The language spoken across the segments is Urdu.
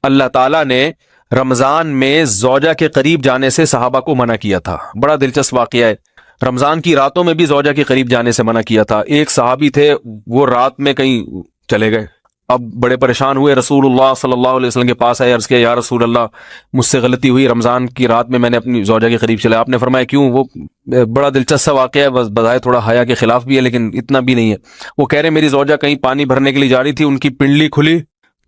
اللہ تعالیٰ نے رمضان میں زوجہ کے قریب جانے سے صحابہ کو منع کیا تھا. بڑا دلچسپ واقعہ ہے. رمضان کی راتوں میں بھی زوجہ کے قریب جانے سے منع کیا تھا. ایک صحابی تھے، وہ رات میں کہیں چلے گئے. اب بڑے پریشان ہوئے، رسول اللہ صلی اللہ علیہ وسلم کے پاس آئے، عرض کیا یا رسول اللہ مجھ سے غلطی ہوئی، رمضان کی رات میں میں نے اپنی زوجہ کے قریب چلا. آپ نے فرمایا کیوں؟ وہ بڑا دلچسپ سا واقعہ ہے، بس بظاہر تھوڑا حیا کے خلاف بھی ہے لیکن اتنا بھی نہیں ہے. وہ کہہ رہے میری زوجہ کہیں پانی بھرنے کے لیے جا رہی تھی، ان کی پنڈلی کھلی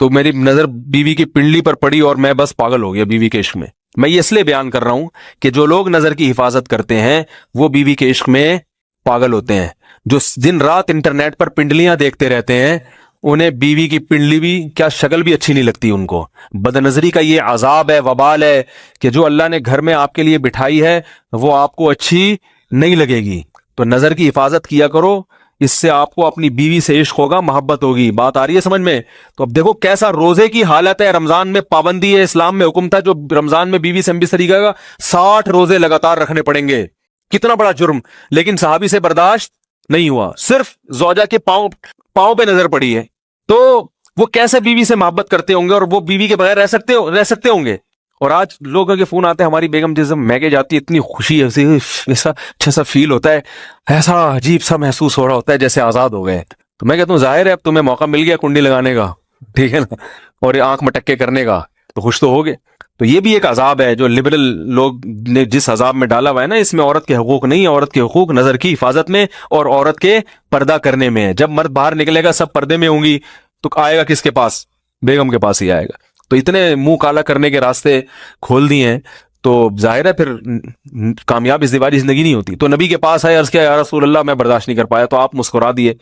تو میری نظر بیوی کی پنڈلی پر پڑی اور میں بس پاگل ہو گیا بیوی کے عشق میں. میں یہ اس لیے بیان کر رہا ہوں کہ جو لوگ نظر کی حفاظت کرتے ہیں وہ بیوی کے عشق میں پاگل ہوتے ہیں. جو دن رات انٹرنیٹ پر پنڈلیاں دیکھتے رہتے ہیں انہیں بیوی کی پنڈلی بھی کیا شکل بھی اچھی نہیں لگتی ان کو. بد نظری کا یہ عذاب ہے، وبال ہے کہ جو اللہ نے گھر میں آپ کے لیے بٹھائی ہے وہ آپ کو اچھی نہیں لگے گی. تو نظر کی حفاظت کیا کرو، اس سے آپ کو اپنی بیوی سے عشق ہوگا، محبت ہوگی. بات آ رہی ہے سمجھ میں؟ تو اب دیکھو کیسا روزے کی حالت ہے. رمضان میں پابندی ہے، اسلام میں حکم تھا جو رمضان میں بیوی سے ہم بستری کرے گا 60 روزے لگاتار رکھنے پڑیں گے. کتنا بڑا جرم، لیکن صحابی سے برداشت نہیں ہوا. صرف زوجہ کے پاؤں پہ نظر پڑی ہے تو وہ کیسے بیوی سے محبت کرتے ہوں گے، اور وہ بیوی کے بغیر رہ سکتے ہوں گے. اور آج لوگوں کے فون آتے ہیں ہماری بیگم جس میگے جاتی ہے اتنی خوشی ہے، ایسا اچھا سا فیل ہوتا ہے، ایسا عجیب سا محسوس ہو رہا ہوتا ہے جیسے آزاد ہو گئے. تو میں کہتا ہوں ظاہر ہے اب تمہیں موقع مل گیا کنڈی لگانے کا، ٹھیک ہے نا، اور آنکھ مٹکے کرنے کا، تو خوش تو ہوگے. تو یہ بھی ایک عذاب ہے جو لبرل لوگ نے جس عذاب میں ڈالا ہوا ہے نا، اس میں عورت کے حقوق نہیں ہے. عورت کے حقوق نظر کی حفاظت میں اور عورت کے پردہ کرنے میں ہے. جب مرد باہر نکلے گا سب پردے میں ہوں گی تو آئے گا کس کے پاس؟ بیگم کے پاس ہی آئے گا. تو اتنے منہ کالا کرنے کے راستے کھول دیے ہیں تو ظاہر ہے پھر کامیاب ازدواجی زندگی نہیں ہوتی. تو نبی کے پاس آئے، عرض کیا یا رسول اللہ میں برداشت نہیں کر پایا. تو آپ مسکرا دیے.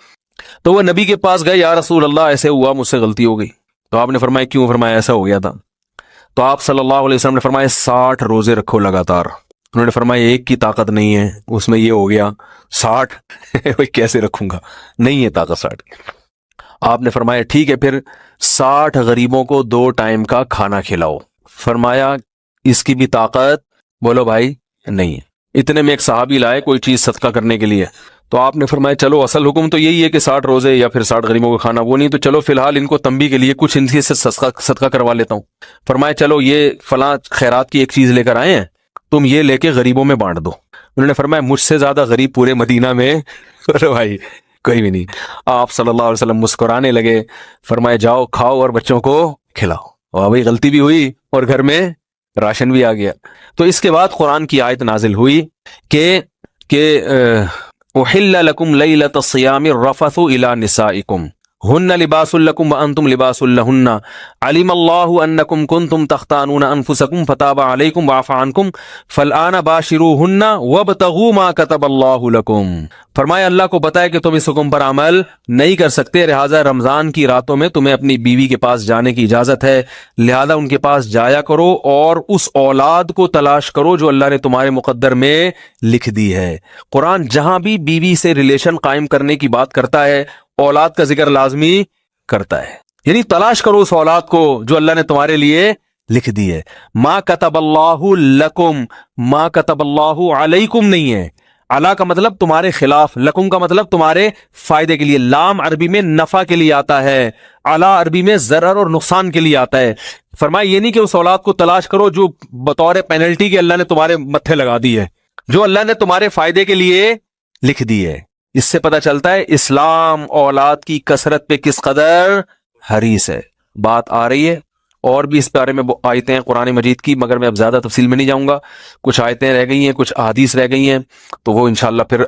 تو وہ نبی کے پاس گئے، یا رسول اللہ ایسے ہوا، مجھ سے غلطی ہو گئی. تو آپ نے فرمایا کیوں؟ فرمایا ایسا ہو گیا تھا. تو آپ صلی اللہ علیہ وسلم نے فرمایا 60 روزے رکھو لگاتار. انہوں نے فرمایا ایک کی طاقت نہیں ہے، اس میں یہ ہو گیا 60 کیسے رکھوں گا، نہیں ہے طاقت 60. آپ نے فرمایا ٹھیک ہے پھر 60 غریبوں کو 2 ٹائم کا کھانا کھلاؤ. فرمایا اس کی بھی طاقت بولو بھائی نہیں ہے. اتنے میں ایک صحابی لائے کوئی چیز صدقہ کرنے کے لیے. تو آپ نے فرمایا چلو اصل حکم تو یہی ہے کہ 60 روزے یا پھر 60 غریبوں کو کھانا، وہ نہیں تو چلو فی الحال ان کو تنبیہ کے لیے کچھ ان سے صدقہ کروا لیتا ہوں. فرمایا چلو یہ فلاں خیرات کی ایک چیز لے کر آئے ہیں، تم یہ لے کے غریبوں میں بانٹ دو. انہوں نے فرمایا مجھ سے زیادہ غریب پورے مدینہ میں بھائی کوئی بھی نہیں. آپ صلی اللہ علیہ وسلم مسکرانے لگے، فرمایا جاؤ کھاؤ اور بچوں کو کھلاؤ. اور بھائی غلطی بھی ہوئی اور گھر میں راشن بھی آ گیا. تو اس کے بعد قرآن کی آیت نازل ہوئی کہ احل لکم لیلۃ الصیام الرفث الی نسائکم ہن لباس لکم وانتم لباس لہن علم اللہ انکم کنتم تختانون انفسکم فتاب علیکم وعفى عنکم فالآن باشروہن وابتغوا ما کتب اللہ لکم. فرمایا اللہ کو بتایا کہ تم اس حکم پر عمل نہیں کر سکتے، لہٰذا رمضان کی راتوں میں تمہیں اپنی بیوی کے پاس جانے کی اجازت ہے، لہذا ان کے پاس جایا کرو اور اس اولاد کو تلاش کرو جو اللہ نے تمہارے مقدر میں لکھ دی ہے. قرآن جہاں بھی بیوی سے ریلیشن قائم کرنے کی بات کرتا ہے اولاد کا ذکر لازمی کرتا ہے، یعنی تلاش کرو اس اولاد کو جو اللہ نے تمہارے لیے لکھ دی ہے. ما کتب اللہ لکم، ما کتب اللہ علیکم نہیں ہے. علا کا مطلب تمہارے خلاف، لکم کا مطلب تمہارے فائدے کے لیے. لام عربی میں نفع کے لیے آتا ہے، علا عربی میں ضرر اور نقصان کے لیے آتا ہے. فرمایا یہ نہیں کہ اس اولاد کو تلاش کرو جو بطور پینلٹی کے اللہ نے تمہارے متھے لگا دی ہے، جو اللہ نے تمہارے فائدے کے لیے لکھ دی ہے. اس سے پتہ چلتا ہے اسلام اولاد کی کثرت پہ کس قدر حریص ہے. بات آ رہی ہے اور بھی اس بارے میں آیتیں ہیں قرآن مجید کی، مگر میں اب زیادہ تفصیل میں نہیں جاؤں گا. کچھ آیتیں رہ گئی ہیں، کچھ احادیث رہ گئی ہیں، تو وہ انشاءاللہ پھر